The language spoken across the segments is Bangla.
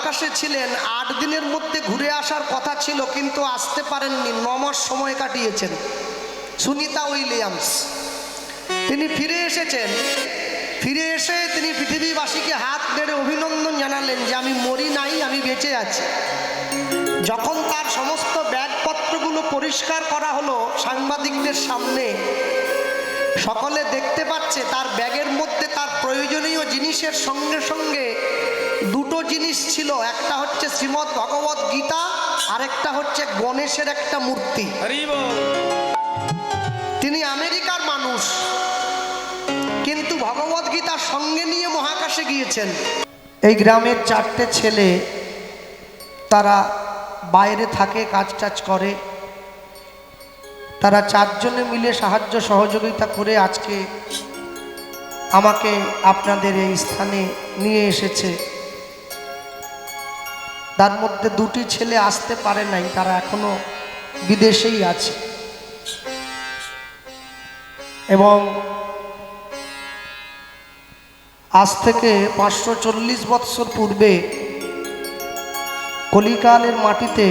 মহাকাশে ছিলেন, 8 দিনের মধ্যে ঘুরে আসার কথা ছিল, কিন্তু আসতে পারেননি। 9 মাস সময় কাটিয়েছেন। সুনিতা উইলিয়ামস তিনি ফিরে এসেছেন। ফিরে এসে তিনি পৃথিবীবাসীকে হাত নেড়ে অভিনন্দন জানালেন যে আমি মরি নাই, আমি বেঁচে আছি। যখন তার সমস্ত ব্যাগপত্রগুলো পরিষ্কার করা হলো সাংবাদিকদের সামনে, সকলে দেখতে পাচ্ছে তার ব্যাগের মধ্যে তার প্রয়োজনীয় জিনিসের সঙ্গে সঙ্গে দুটো জিনিস ছিল। একটা হচ্ছে শ্রীমদ্ ভগবত গীতা, আরেকটা হচ্ছে গণেশের একটা মূর্তি। তিনি আমেরিকার মানুষ, কিন্তু ভগবত গীতা সঙ্গে নিয়ে মহাকাশে গিয়েছেন। এই গ্রামের 4টে ছেলে, তারা বাইরে থাকে, কাজ টাজ করে। তারা 4 জনে মিলে সাহায্য সহযোগিতা করে আজকে আমাকে আপনাদের এই স্থানে নিয়ে এসেছে। তার মধ্যে 2টি ছেলে আসতে পারে নাই, তারা এখনো বিদেশেই আছে। এবং আজ থেকে 540 বৎসর পূর্বে কলিকালের মাটিতে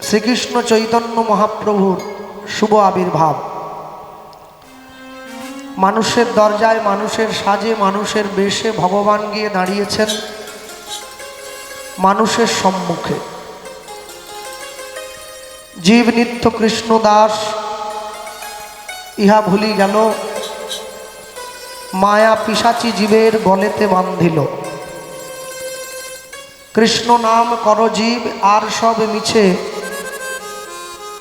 শ্রীকৃষ্ণ চৈতন্য মহাপ্রভুর শুভ আবির্ভাব। মানুষের দরজায়, মানুষের সাজে, মানুষের বেশে ভগবান গিয়ে দাঁড়িয়েছেন মানুষের সম্মুখে। জীব নিত্য কৃষ্ণ দাস ইহা ভুলি গেল, মায়া পিশাচি জীবের গলেতে বান্ধিল। কৃষ্ণ নাম কর জীব আর সব মিছে,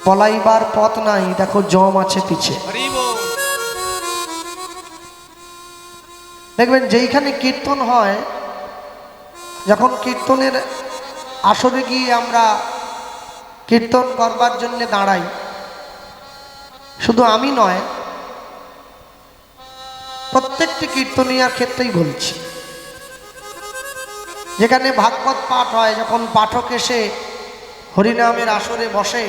পলাইবার পথ নাই দেখো জম আছে পিছে। দেখবেন যেইখানে কীর্তন হয়, যখন কীর্তনের আসরে গিয়ে আমরা কীর্তন করবার জন্য দাঁড়াই, শুধু আমি নয়, প্রত্যেকটি কীর্তনিয়ার ক্ষেত্রেই বলছি, যেখানে ভাগবত পাঠ হয়, যখন পাঠক এসে হরিনামের আসরে বসে,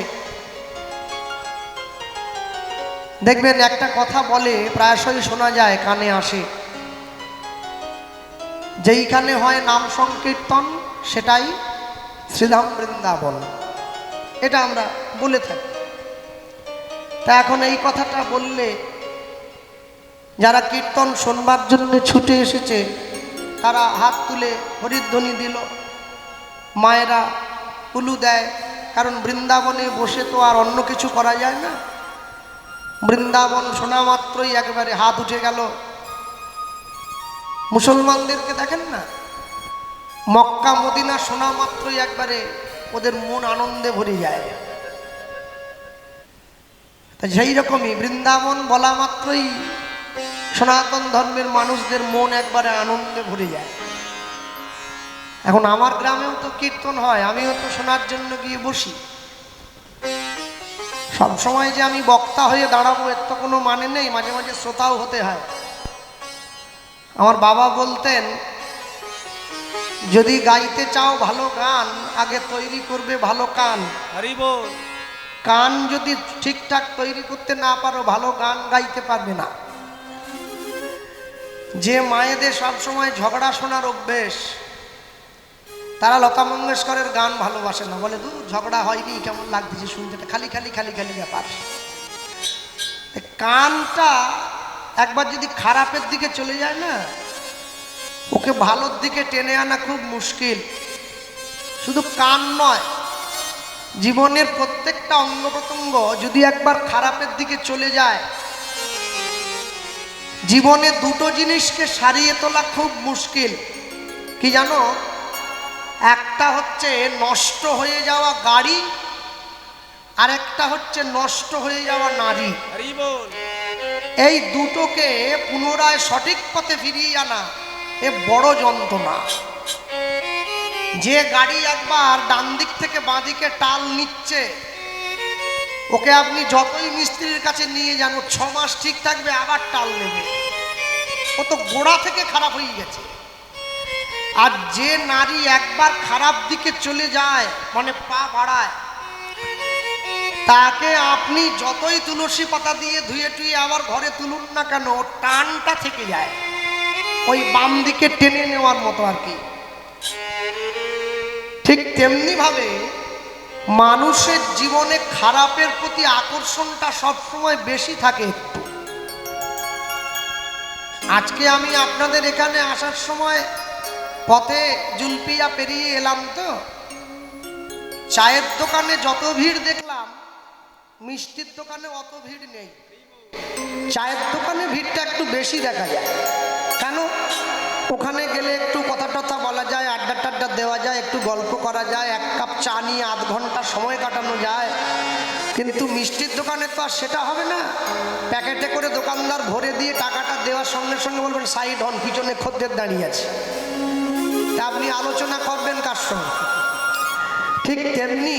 দেখবেন একটা কথা বলে, প্রায়শই শোনা যায়, কানে আসে, যেইখানে হয় নাম সংকীর্তন সেটাই শ্রীধাম বৃন্দাবন। এটা আমরা বলে থাকি। তা এখন এই কথাটা বললে যারা কীর্তন শোনবার জন্য ছুটে এসেছে তারা হাত তুলে হরিধ্বনি দিল, মায়েরা উলু দেয়, কারণ বৃন্দাবনে বসে তো আর অন্য কিছু করা যায় না। বৃন্দাবন শোনা মাত্রই একেবারে হাত উঠে গেল। মুসলমানদেরকে দেখেন না, মক্কা মদিনা শোনা মাত্রই একবারে ওদের মন আনন্দে ভরে যায়। সেই রকমই বৃন্দাবন বলা মাত্রই সনাতন ধর্মের মানুষদের মন একবারে আনন্দে ভরে যায়। এখন আমার গ্রামেও তো কীর্তন হয়, আমিও তো শোনার জন্য গিয়ে বসি। সব সময় যে আমি বক্তা হয়ে দাঁড়াবো এর তো কোনো মানে নেই, মাঝে মাঝে শ্রোতাও হতে হয়। আমার বাবা বলতেন, যদি গাইতে চাও ভালো গান, আগে তৈরি করবে ভালো কান। কান যদি ঠিকঠাক তৈরি করতে না পারো, ভালো গান গাইতে পারবে না। যে মায়েদের সবসময় ঝগড়া শোনার অভ্যেস, তারা লতা মঙ্গেশকরের গান ভালোবাসে না, বলে দূর ঝগড়া হয়নি, কেমন লাগতেছে শুনতে, খালি খালি খালি খালি ব্যাপার। কানটা একবার যদি খারাপের দিকে চলে যায় না, ওকে ভালোর দিকে টেনে আনা খুব মুশকিল। শুধু কান নয়, জীবনের প্রত্যেকটা অঙ্গ প্রত্যঙ্গ যদি একবার খারাপের দিকে চলে যায়, জীবনে 2টো জিনিসকে সারিয়ে তোলা খুব মুশকিল। কি জানো? একটা হচ্ছে নষ্ট হয়ে যাওয়া গাড়ি, আর একটা হচ্ছে নষ্ট হয়ে যাওয়া নারী। এই দুটোকে পুনরায় সঠিক পথে ফিরিয়ে আনা এ বড় যন্ত্রণা। যে গাড়ি একবার ডান দিক থেকে বাঁ দিকে টাল নিচ্ছে, ওকে আপনি যতই মিস্ত্রির কাছে নিয়ে যান, 6 মাস ঠিক থাকবে, আবার টাল নেবে, ও তো গোড়া থেকে খারাপ হয়ে গেছে। আর যে নারী একবার খারাপ দিকে চলে যায়, মানে পা বাড়ায়, তাকে আপনি যতই তুলসী পাতা দিয়ে ধুয়ে টুয়ে আবার ঘরে তুলুন না কেন, টানটা থেকে যায়, ওই বাম দিকে টেনে নেওয়ার মতো আর কি। ঠিক তেমনি ভাবে মানুষের জীবনে খারাপের প্রতি আকর্ষণটা সবসময় বেশি থাকে। আজকে আমি আপনাদের এখানে আসার সময় পথে জুলপিয়া পেরিয়ে এলাম, তো চায়ের দোকানে যত ভিড় দেখলাম মিষ্টির দোকানে অত ভিড় নেই। চায়ের দোকানে ভিড়টা একটু বেশি দেখা যায়। কেন? ওখানে গেলে একটু কথা টথা বলা যায়, আড্ডা টাড্ডা দেওয়া যায়, একটু গল্প করা যায়, এক কাপ চা নিয়ে আধ ঘন্টা সময় কাটানো যায়। কিন্তু মিষ্টির দোকানে তো আর সেটা হবে না। প্যাকেটে করে দোকানদার ভরে দিয়ে টাকাটা দেওয়ার সঙ্গে সঙ্গে বলবেন সাইড হন, পিছনে খদ্দের দাঁড়িয়ে আছে। তা আপনি আলোচনা করবেন কার সঙ্গে? ঠিক তেমনি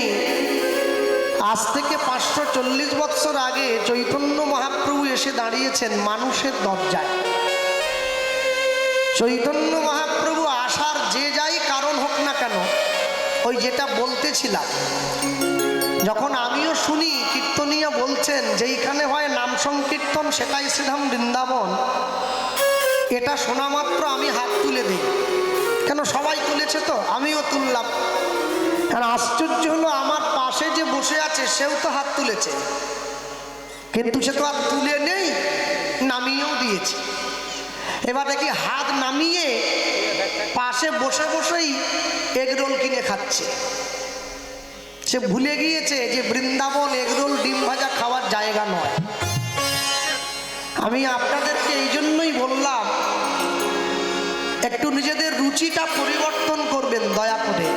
আজ থেকে 540 বৎসর আগে চৈতন্য মহাপ্রভু এসে দাঁড়িয়েছেন মানুষের দরজায়। চৈতন্য মহাপ্রভু আসার যে যাই কারণ হোক না কেন, ওই যেটা বলতেছিলাম, যখন আমিও শুনি কীর্তনীয় বলছেন যেইখানে হয় নাম সংকীর্তন সেটাই শ্রীধাম বৃন্দাবন, এটা শোনা মাত্র আমি হাত তুলে দিই। কেন? সবাই তুলেছে তো আমিও তুললাম। কারণ আশ্চর্য হলো, আমার পাশে যে বসে আছে সেও তো হাত তুলেছে, কিন্তু সে তো আর তুলে নেই, নামিয়েও দিয়েছে। এবার দেখি হাত নামিয়ে পাশে বসে বসেই এগরোল কিনে খাচ্ছে। সে ভুলে গিয়েছে যে বৃন্দাবন এগরোল ডিম ভাজা খাওয়ার জায়গা নয়। আমি আপনাদেরকে এই জন্যই বললাম, একটু নিজেদের রুচিটা পরিবর্তন করবেন দয়া করে।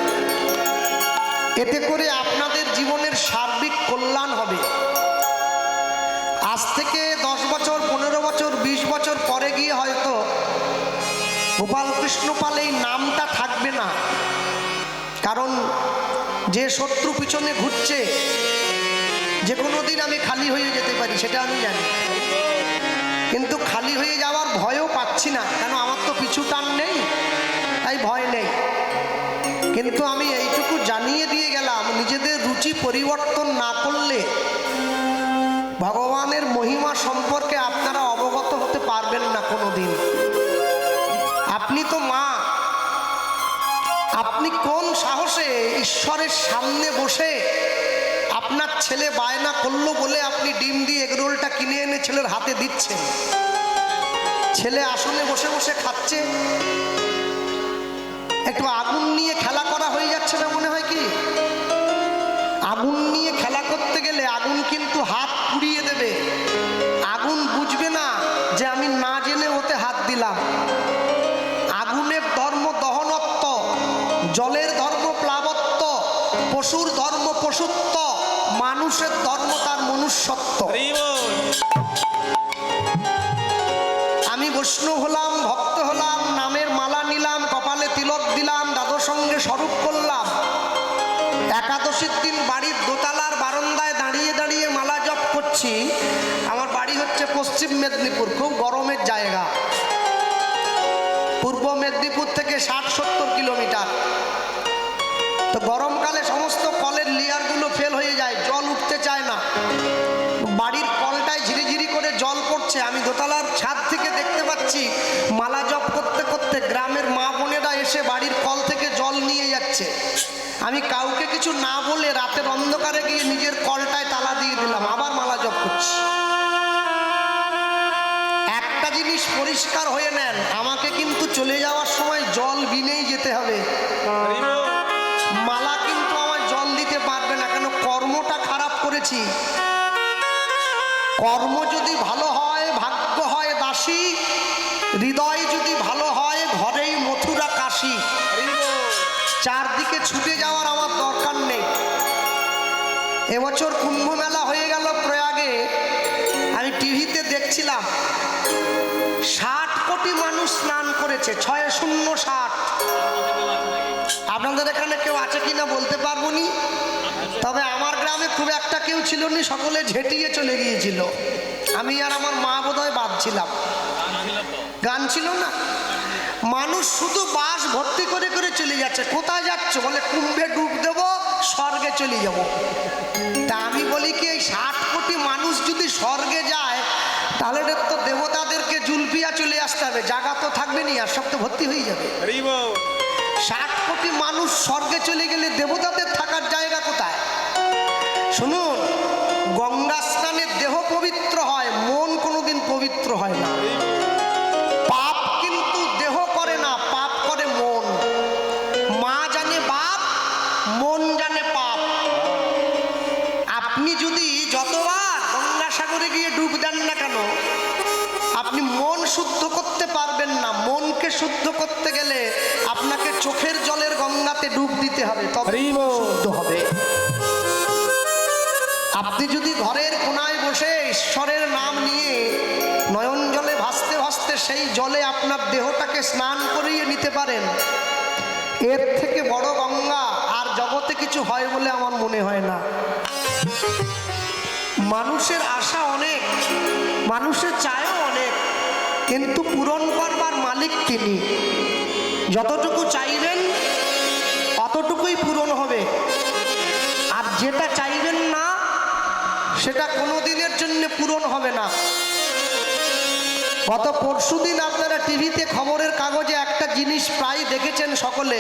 এতে করে আপনাদের জীবনের সার্বিক কল্যাণ হবে। আজ থেকে 10 বছর, 15 বছর, 20 বছর পরে গিয়ে হয়তো গোপাল কৃষ্ণ পাল এই নামটা থাকবে না। কারণ যে শত্রু পিছনে ঘুরছে, যে কোনো দিন আমি খালি হয়ে যেতে পারি সেটা আমি জানি, কিন্তু খালি হয়ে যাওয়ার ভয়ও পাচ্ছি না। কেন? আমার তো পিছু টান নেই, তাই ভয় নেই। কিন্তু আমি এইটুকু জানিয়ে দিয়ে গেলাম, নিজেদের রুচি পরিবর্তন না করলে ভগবানের মহিমা সম্পর্কে আপনারা অবগত হতে পারবেন না কোনোদিন। আপনি তো মা, আপনি কোন সাহসে ঈশ্বরের সামনে বসে আপনার ছেলে বায়না করলো বলে আপনি ডিম দিয়ে এগরোলটা কিনে এনে ছেলের হাতে দিচ্ছেন? ছেলে আসলে বসে বসে খাচ্ছে, একটু আগুন নিয়ে খেলা করা হয়ে যাচ্ছে না মনে হয়? কি আগুন নিয়ে খেলা করতে গেলে আগুন কিন্তু হাত পুড়িয়ে দেবে। আগুন বুঝবে না যে আমি না জেনে ওতে হাত দিলাম। আগুনের ধর্ম দহনত্ব, জলের ধর্ম প্লাবত্ব, পশুর ধর্ম পশুত্ব, মানুষের ধর্ম তার মনুষ্যত্ব। আমি বৈষ্ণব হলাম, ভক্ত হলাম, নামের মালা নিলাম, কপালে তিলক দিলাম, দাদর সঙ্গে স্বরূপ করলাম, একাদশীর দিন বাড়ির দোতলার বারান্দায় দাঁড়িয়ে দাঁড়িয়ে মালা জপ করছি। আমার বাড়ি হচ্ছে পশ্চিম মেদিনীপুর, খুব গরমের জায়গা। পূর্ব মেদিনীপুর থেকে 60-70 কিলোমিটার। তো গরমকালে সমস্ত কলের লেয়ারগুলো ফেল হয়ে যায়, জল উঠতে চায় না। বাড়ির কলটায় ঝিরিঝিরি করে জল পড়ছে। আমি দোতলার ছাদ থেকে দেখতে পাচ্ছি মালা জপ করতে করতে গ্রামের মা বোনেরা এসে বাড়ির কল থেকে জল নিয়ে যাচ্ছে। আমি কাউকে কিছু না বলে রাতের অন্ধকারে গিয়ে নিজের কলটায় তালা দিয়ে দিলাম, আবার মালা জপ করছি। একটা জিনিস পরিষ্কার হয়ে নেন, আমাকে কিন্তু চলে যাওয়ার সময় জল বিনেই যেতে হবে। মালা কিন্তু আমার জল দিতে পারবে না। কেন? কর্মটা খারাপ করেছি। কর্ম যদি ভালো হয়, ভাগ্য হয় দাসী, হৃদয় যদি ভালো হয়, ঘরেই মথুরা কাশী। চারদিকে ছুটে যাওয়ার আমার দরকার নেই। এবছর কুম্ভ মেলা হয়ে গেল প্রয়াগে। আমি টিভিতে দেখছিলাম 60 কোটি মানুষ স্নান করেছে, 6060। আপনাদের এখানে কেউ আছে কিনা বলতে পারবো নি, তবে আমার গ্রামে খুব একটা কেউ ছিল নি, সকলে ঝেঁটিয়ে চলে গিয়েছিল। আমি আর আমার মা বোধহয় বাদ ছিলাম। গান ছিল না, মানুষ শুধু বাস ভর্তি করে করে চলে যাচ্ছে। কোথায় যাচ্ছ? বলে কুম্ভে ডুব দেবো, স্বর্গে চলে যাব। তা আমি বলি কি, এই 60 কোটি মানুষ যদি স্বর্গে যায়, তাহলে তো দেবতাদেরকে জুলপিয়া চলে আসতে হবে, জায়গা তো থাকবে নি, আর সব তো ভর্তি হয়ে যাবে। 60 কোটি মানুষ স্বর্গে চলে গেলে দেবতাদের থাকার জায়গা কোথায়? শুনুন, গঙ্গা স্নানের দেহ পবিত্র হয়, মন কোনোদিন পবিত্র হয় না। পাপ কিন্তু দেহ করে না, পাপ করে মন। মা জানে বাপ, মন জানে পাপ। আপনি যদি যতবার গঙ্গাসাগরে গিয়ে ডুব দেন না কেন, আপনি মন শুদ্ধ করতে পারবেন না। মনকে শুদ্ধ করতে গেলে আপনাকে চোখের জলের গঙ্গাতে ডুব দিতে হবে, তবে শুদ্ধ হবে। আপনি যদি ঘরের কোনায় বসে ঈশ্বরের নাম নিয়ে নয়ন জলে ভাসতে ভাসতে সেই জলে আপনার দেহটাকে স্নান করিয়ে নিতে পারেন, এর থেকে বড় গঙ্গা আর জগতে কিছু হয় বলে আমার মনে হয় না। মানুষের আশা অনেক, মানুষের চায়ও অনেক, কিন্তু পূরণ করবার মালিক তিনি। যতটুকু চাইবেন অতটুকুই পূরণ হবে, আর যেটা চাইবেন না সেটা কোনো দিনের জন্য পূরণ হবে না। গত পরশুদিন আপনারা টিভিতে খবরের কাগজে একটা জিনিস প্রায় দেখেছেন সকলে।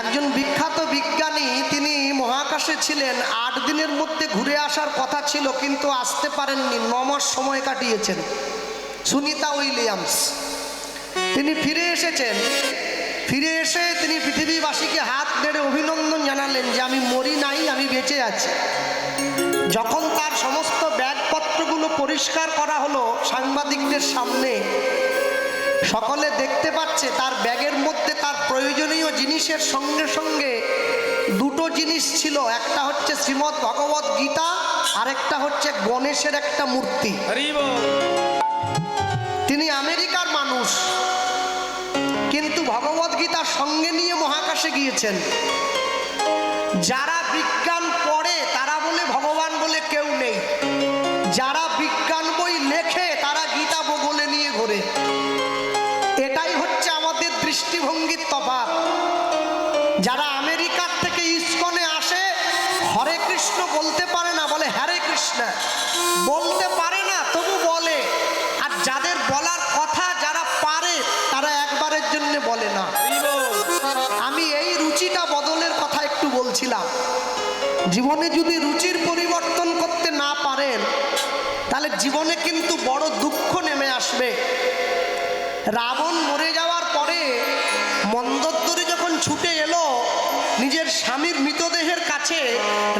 একজন বিখ্যাত বিজ্ঞানী, তিনি মহাকাশে ছিলেন, 8 দিনের মধ্যে ঘুরে আসার কথা ছিল কিন্তু আসতে পারেননি, 9 মাস সময় কাটিয়েছেন। সুনিতা উইলিয়ামস, তিনি ফিরে এসেছেন। ফিরে এসে তিনি পৃথিবীবাসীকে হাত নেড়ে অভিনন্দন জানালেন যে আমি মরি নাই, আমি বেঁচে আছি। যখন তার সমস্ত ব্যাগপত্রগুলো পরিষ্কার করা হলো সাংবাদিকদের সামনে, সকলে দেখতে পাচ্ছে তার ব্যাগের মধ্যে তার প্রয়োজনীয় জিনিসের সঙ্গে সঙ্গে 2টো জিনিস ছিল। একটা হচ্ছে শ্রীমদ্ ভগবত গীতা, আরেকটা হচ্ছে গণেশের একটা মূর্তি। তিনি আমেরিকার মানুষ, কিন্তু ভগবত গীতার সঙ্গে নিয়ে মহাকাশে গিয়েছেন। যারা বিজ্ঞান পড়ে তারা বলে ভগবান বলে কেউ নেই, যারা বিজ্ঞান বই লেখে তারা গীতা বলে নিয়ে ঘোরে। এটাই হচ্ছে আমাদের দৃষ্টিভঙ্গির তফাৎ। যারা আমেরিকার থেকে ইসকনে আসে, হরে কৃষ্ণ বলতে পারে না, বলে হরে কৃষ্ণ। বলতে পারে না তবু বলে। আর যাদের বলার কথা যারা পারে তারা একবারের জন্য বলে না। আমি এই রুচিটা বদলের কথা একটু বলছিলাম। জীবনে যদি রুচির পরিবর্তন করতে না পারেন তাহলে জীবনে কিন্তু বড় দুঃখ নেমে আসবে। রাবণ মরে যাওয়ার পরে মন্দোদরী যখন ছুটে এলো নিজের স্বামীর মৃতদেহের কাছে,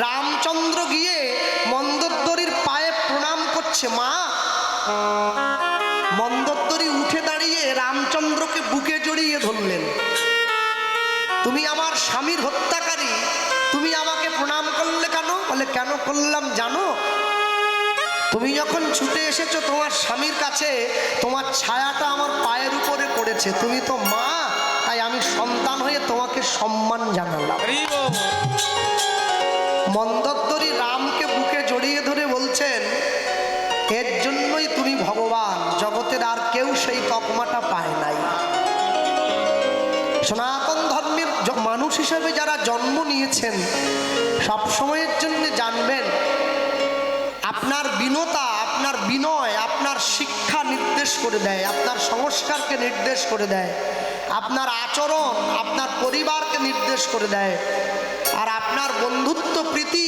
রামচন্দ্র গিয়ে মন্দোদরীর পায়ে প্রণাম করছে। মা, মন্দোদরী উঠে দাঁড়িয়ে রামচন্দ্রকে বুকে জড়িয়ে ধরলেন। তুমি আমার স্বামীর হত্যাকারী, তুমি আমাকে প্রণাম করলে কেন? বলে কেন করলাম জানো? তুমি যখন ছুটে এসেছো তোমার স্বামীর কাছে, তোমার ছায়াটা আমার পায়ের উপরে পড়েছে। তুমি তো মা, তাই আমি সন্তান হয়ে তোমাকে সম্মান জানালাম। মন্দোদরী রামকে বুকে জড়িয়ে ধরে বলছেন, এর জন্যই তুমি ভগবান, জগতের আর কেউ সেই তকমাটা পায় নাই। সনাতন ধর্মের মানুষ হিসেবে যারা জন্ম নিয়েছেন, সব সময়ের জন্য জানবেন আপনার বিনতা, আপনার বিনয় আপনার শিক্ষা নির্দেশ করে দেয়, আপনার সংস্কারকে নির্দেশ করে দেয়, আপনার আচরণ আপনার পরিবারকে নির্দেশ করে দেয়, আর আপনার বন্ধুত্ব প্রীতি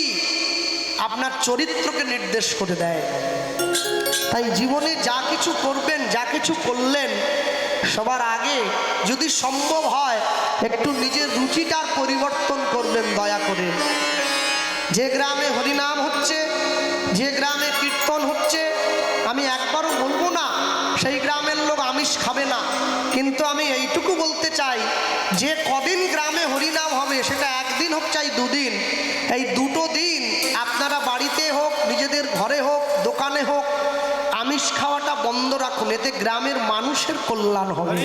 আপনার চরিত্রকে নির্দেশ করে দেয়। তাই জীবনে যা কিছু করবেন, যা কিছু করলেন, সবার আগে যদি সম্ভব হয় একটু নিজের রুচিটার পরিবর্তন করবেন দয়া করে। যে গ্রামে হরিনাম হচ্ছে, যে গ্রামে কীর্তন হচ্ছে, আমি একবারও বলবো না সেই গ্রামের লোক আমিষ খাবে না, কিন্তু আমি এইটুকু বলতে চাই যে কদিন গ্রামে হরিনাম হবে, সেটা একদিন হোক চাই 2 দিন, এই 2টো দিন আপনারা বাড়িতে হোক, নিজেদের ঘরে হোক, দোকানে হোক, আমিষ খাওয়াটা বন্ধ রাখুন। এতে গ্রামের মানুষের কল্যাণ হবে,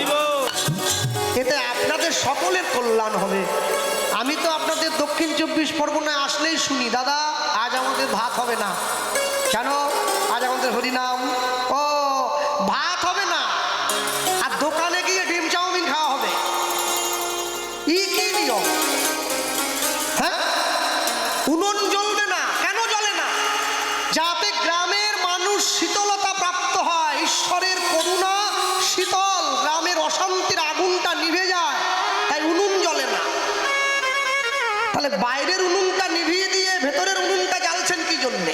এতে আপনাদের সকলের কল্যাণ হবে। আমি তো আপনাদের দক্ষিণ 24 পরগনায় আসলেই শুনি, দাদা আজ আমাদের ভাত হবে না। কেন? আজ আমাদের হরিনাম। ও, ভাত হবে না, আর দোকানে গিয়ে ডিম চাউমিন খাওয়া হবে। কি নিয়ম? হ্যাঁ, উনুন জ্বলবে না। কেন জ্বলে না? যাতে গ্রামের মানুষ শীতলতা প্রাপ্ত হয়, ঈশ্বরের করুণা শীতল, গ্রামের অশান্তির আগুনটা নিভে যায়। বাইরের উনুনটা নিভিয়ে দিয়ে ভেতরের উনুনটা জ্বালছেন কি জন্যে?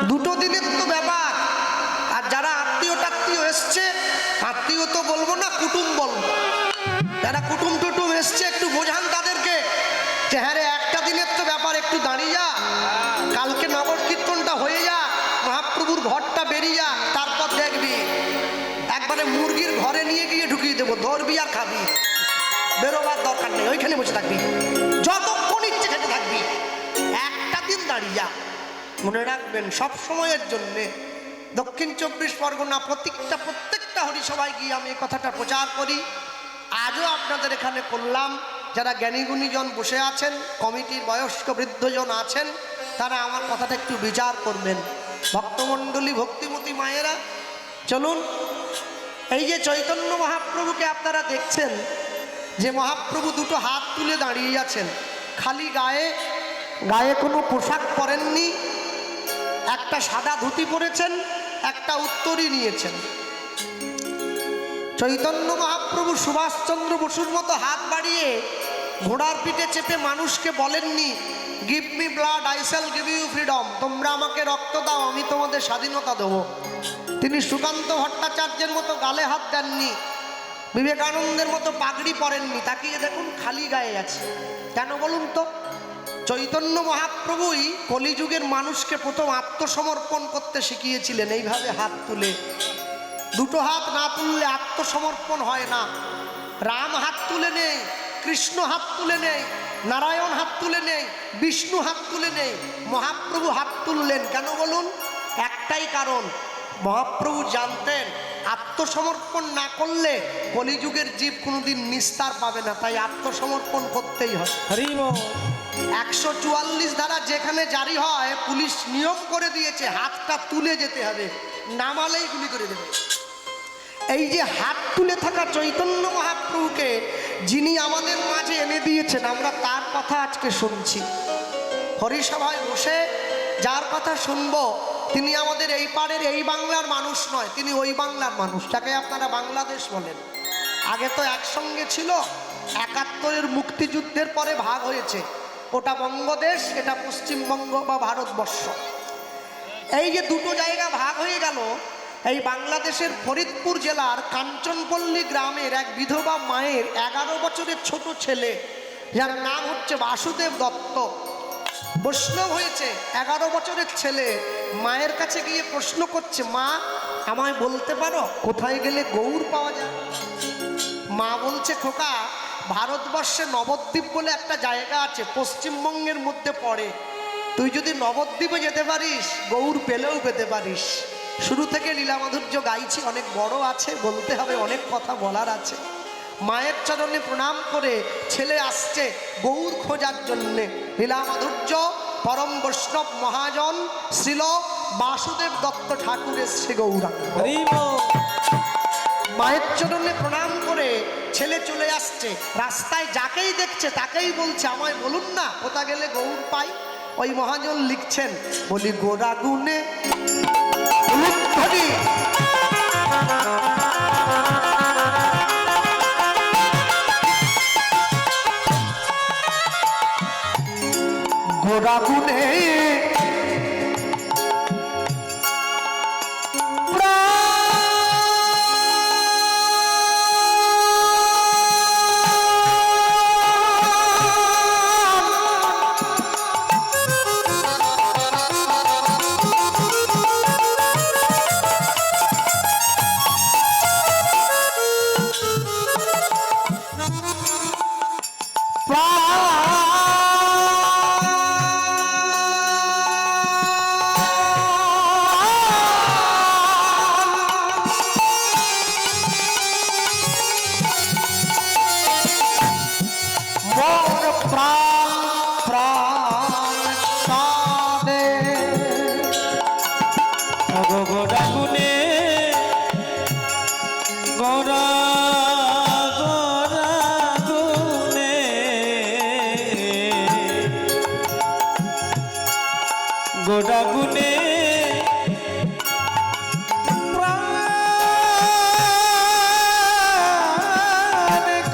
দুটো দিনের তো ব্যাপার। আর যারা আত্মীয় টাত্মীয় এসছে, আত্মীয় তো বলবো না, কুটুম বলবো, যারা কুটুম টুটুম এসছে একটু বোঝান তাদেরকে যে হ্যাঁ রে, একটা দিনের তো ব্যাপার, একটু দাঁড়িয়ে যা, কালকে নগর কীর্তনটা হয়ে যা, মহাপ্রভুর ঘরটা বেরিয়ে যা, তারপর দেখবি একবারে মুরগির ঘরে নিয়ে গিয়ে ঢুকিয়ে দেবো, ধরবি আর খাবি, বেরোবার দরকার নেই, ওইখানে বসে থাকবি, যতক্ষণ ইচ্ছে খেতে থাকবি, একটা দিন দাঁড়িয়ে যা। মনে রাখবেন সব সময়ের জন্যে দক্ষিণ 24 পরগনা প্রত্যেকটা হরিসভায় গিয়ে আমি এই কথাটা প্রচার করি। আজও আপনাদের এখানে করলাম। যারা জ্ঞানীগুণীজন বসে আছেন, কমিটির বয়স্ক বৃদ্ধজন আছেন, তারা আমার কথাটা একটু বিচার করবেন। ভক্তমণ্ডলী, ভক্তিমতী মায়েরা, চলুন। এই যে চৈতন্য মহাপ্রভুকে আপনারা দেখছেন, যে মহাপ্রভু দুটো হাত তুলে দাঁড়িয়ে আছেন, খালি গায়ে কোনো পোশাক পরেননি, একটা সাদা ধুতি পরেছেন, একটা উত্তরী নিয়েছেন। চৈতন্য মহাপ্রভু সুভাষচন্দ্র বসুর মতো হাত বাড়িয়ে ঘোড়ার পিঠে চেপে মানুষকে বলেননি, give me blood I shall give you freedom, তোমরা আমাকে রক্ত দাও, আমি তোমাদের স্বাধীনতা দেবো। তিনি সুকান্ত ভট্টাচার্যের মতো গালে হাত দেননি, বিবেকানন্দের মতো পাগড়ি পরেননি। তাকিয়ে দেখুন, খালি গায়ে আছে। কেন বলুন তো? চৈতন্য মহাপ্রভুই কলিযুগের মানুষকে প্রথম আত্মসমর্পণ করতে শিখিয়েছিলেন, এইভাবে হাত তুলে। দুটো হাত না তুললে আত্মসমর্পণ হয় না। রাম হাত তুলে নেই, কৃষ্ণ হাত তুলে নেই, নারায়ণ হাত তুলে নেই, বিষ্ণু হাত তুলে নেই, মহাপ্রভু হাত তুললেন। কেন বলুন? একটাই কারণ, মহাপ্রভু জানতেন আত্মসমর্পণ না করলে কলিযুগের জীব কোনোদিন নিস্তার পাবে না, তাই আত্মসমর্পণ করতেই হয়। 144 ধারা যেখানে জারি হয়, পুলিশ নিয়ম করে দিয়েছে হাতটা তুলে যেতে হবে, নামালেই গুলি করে দেবে। এই যে হাত তুলে থাকা চৈতন্য মহাপ্রভুকে যিনি আমাদের মাঝে এনে দিয়েছেন, আমরা তার কথা আজকে শুনছি। হরিসভায় বসে যার কথা শুনবো, তিনি আমাদের এই পাড়ের এই বাংলার মানুষ নয়, তিনি ওই বাংলার মানুষ, যাকে আপনারা বাংলাদেশ বলেন। আগে তো একসঙ্গে ছিল, 71-এর মুক্তিযুদ্ধের পরে ভাগ হয়েছে, ওটা বঙ্গদেশ, এটা পশ্চিমবঙ্গ বা ভারতবর্ষ। এই যে দুটো জায়গা ভাগ হয়ে গেল, এই বাংলাদেশের ফরিদপুর জেলার কাঞ্চনপল্লী গ্রামের এক বিধবা মায়ের 11 বছরের ছোট ছেলে, যার নাম হচ্ছে বাসুদেব দত্ত, বৈষ্ণব হয়েছে। 11 বছরের ছেলে মায়ের কাছে গিয়ে প্রশ্ন করছে, মা আমায় বলতে পারো কোথায় গেলে গৌর পাওয়া যায়? মা বলছে, খোকা, ভারতবর্ষে নবদ্বীপ বলে একটা জায়গা আছে, পশ্চিমবঙ্গের মধ্যে পড়ে, তুই যদি নবদ্বীপে যেতে পারিস, গৌর পেলেও পেতে পারিস। শুরু থেকে লীলা মাধুর্য গাইছি, অনেক বড় আছে, বলতে হবে, অনেক কথা বলার আছে। মায়ের চরণে প্রণাম করে ছেলে আসছে গৌর খোঁজার জন্যে। লীলা মাধুর্য পরম বৈষ্ণব মহাজন শ্রীল বাসুদেব দত্ত ঠাকুরের শ্রী গৌরাঙ্গ। মায়ের চরণে প্রণাম করে ছেলে চলে আসছে, রাস্তায় যাকেই দেখছে তাকেই বলছে, আমায় বলুন না কোথা গেলে গৌর পাই? ওই মহাজন লিখছেন, বলি গোরা গুনে গোরা গুনে গোড়া গুনে প্রাণ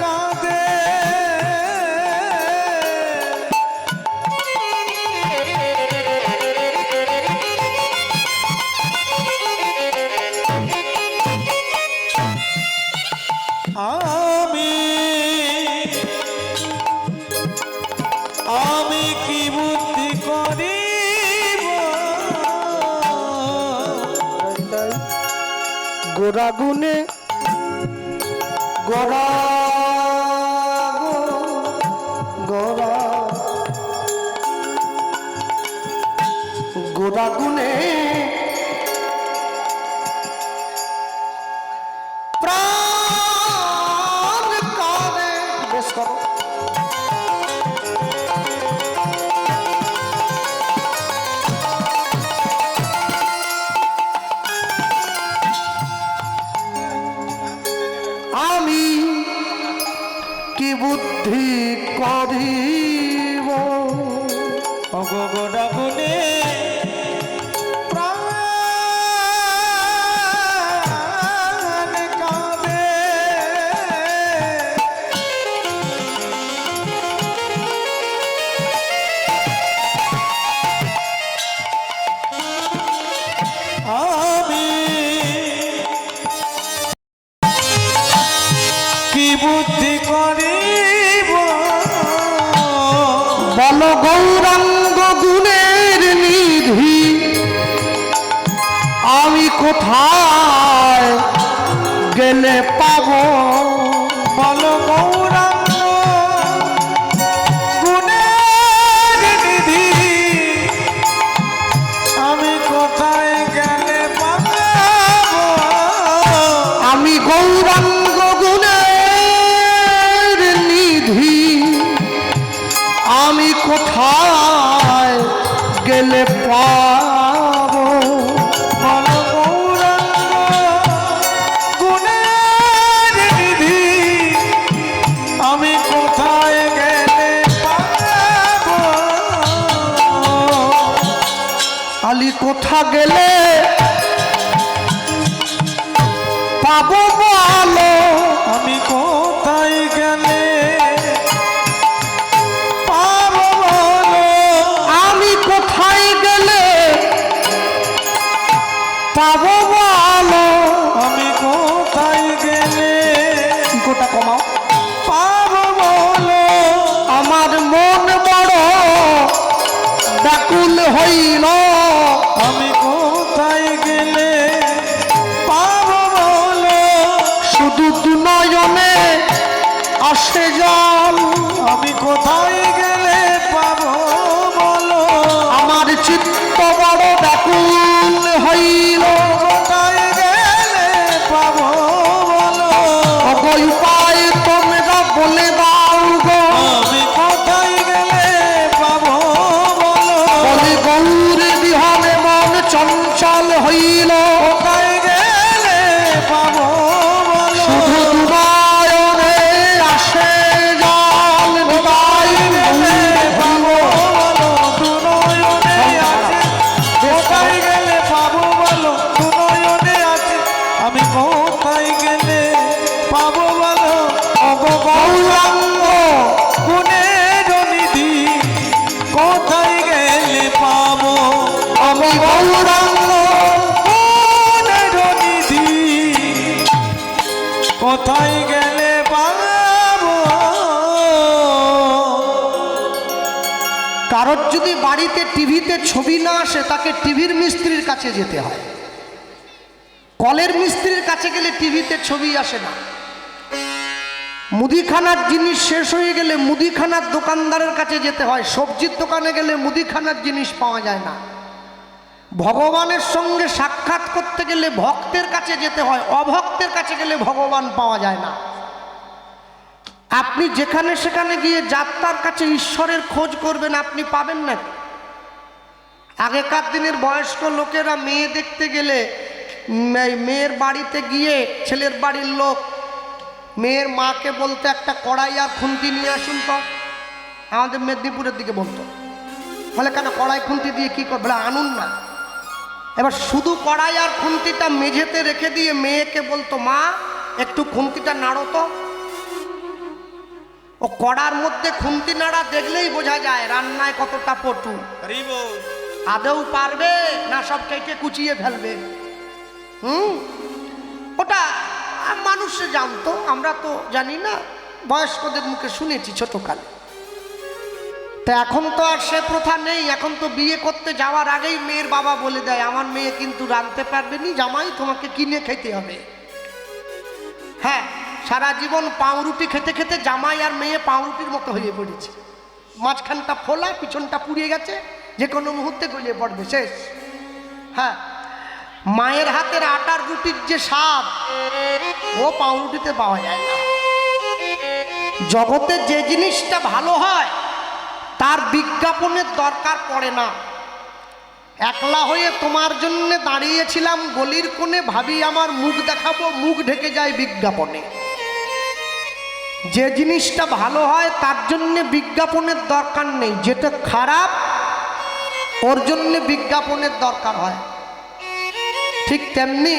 কাঁদে আমি আমি কি বুদ্ধি করিব গোরা গুনে গোরা গোরা গোরা গুনে প্রাণ কারে বেশ করো আমি কি বুদ্ধি করিব অগোগোড়া গুনে প্রাণ কাঁদে আমি কি বুদ্ধি করিব বল গৌরাঙ্গ গুণের নিধি আমি কোথায় গেলে পাব বল গৌরাঙ্গ গুণের নিধি আমি কোথায় গেলে পাব আমি গৌরাঙ্গ গুণের নিধি আমি কোথায় গেলে পাব বল গৌরাঙ্গ গুণের নিধি আমি কোথায় গেলে পাব আলি কোথা গেলে পাবো বলো আমি কোথায় গেলে পাবো বলো আমি কোথায় গেলে পাবো বলো আমি কোথায় গেলে ইকোটা কমাও পাবো বলো আমার মন বড় ব্যাকুল হইল আমি কোথায় গেলে পাবো বলো শুধু দুনয়নে আসে জল আমি কোথায় গেলে পাবো বলো আমার চিত্ত বড় ব্যাকুল হইল কোথায় গেলে পাবো বলো অগো উপায় তোমরা বলে দাও গো আমি কোথায় গেলে পাবো বলো বলে গৌর বিহারে মন চঞ্চল হইল কোথায় গেলে পাবো বলো শুধু দুনয়নে আসে জল নিতাই গেলে পাবো গৌর বলো দুনয়নে আছে কোথায় গেলে পাবো বলো দুনয়নে আছে আমি কোথায় গেলে পাবো বলো অগো গৌরাঙ্গ গুণের নিধি কোথায় গেলে পাবো অগো গৌরাঙ্গ গুণের নিধি কোথায় গেলে পাবো কারোর যদি বাড়িতে টিভিতে ছবি না আসে তাকে টিভির মিস্ত্রির কাছে যেতে হয় কলের মিস্ত্রির কাছে গেলে টিভিতে ছবি আসে না মুদিখানার জিনিস শেষ হয়ে গেলে মুদিখানার দোকানদারের কাছে যেতে হয় সবজির দোকানে গেলে মুদিখানার জিনিস পাওয়া যায় না ভগবানের সঙ্গে সাক্ষাৎ করতে গেলে ভক্তের কাছে যেতে হয় অভক্তের কাছে গেলে ভগবান পাওয়া যায় না আপনি যেখানে সেখানে গিয়ে যাত্রার কাছে ঈশ্বরের খোঁজ করবেন আপনি পাবেন না আগেকার দিনের বয়স্ক লোকেরা মেয়ে দেখতে গেলে মেয়ের বাড়িতে গিয়ে ছেলের বাড়ির লোক মেয়ের মাকে বলতে একটা কড়াই আর খুন্তি নিয়ে আসুন তো আমাদের মেদিনীপুরের দিকে বলতো বলে কেন কড়াই খুন্তি দিয়ে কী করবে বলে আনুন না এবার শুধু কড়াই আর খুন্তিটা মেঝেতে রেখে দিয়ে মেয়েকে বলতো মা একটু খুন্তিটা নাড়ো তো ও কড়ার মধ্যে খুন্তি নাড়া দেখলেই বোঝা যায় রান্নায় কতটা পটু আদৌ পারবে না সব কেটে কুচিয়ে ফেলবে ওটা মানুষে জানতো, আমরা তো জানি না, বয়স্কদের মুখে শুনেছি ছোটকালে। তা এখন তো আর সে প্রথা নেই। এখন তো বিয়ে করতে যাওয়ার আগেই মেয়ের বাবা বলে দেয়, আমার মেয়ে কিন্তু রাঁধতে পারবে নি, জামাই তোমাকে কিনে খেতে হবে। হ্যাঁ, সারা জীবন পাউরুটি খেতে খেতে জামাই আর মেয়ে পাউরুটির মতো হয়ে পড়েছে। মাঝখানটা ফোলা, পিছনটা পুড়িয়ে গেছে, যে কোনো মুহূর্তে গলিয়ে পড়বে, শেষ। হ্যাঁ, মায়ের হাতের আটার রুটির যে স্বাদ, ও পাউরুটিতে পাওয়া যায় না। জগতে যে জিনিসটা ভালো হয় তার বিজ্ঞাপনের দরকার পড়ে না। একলা হয়ে তোমার জন্য দাঁড়িয়েছিলাম গলির কোণে, ভাবি আমার মুখ দেখাবো, মুখ ঢেকে যায় বিজ্ঞাপনে। যে জিনিসটা ভালো হয় তার জন্য বিজ্ঞাপনের দরকার নেই, যেটা খারাপ ওর জন্য বিজ্ঞাপনের দরকার হয়। ঠিক তেমনি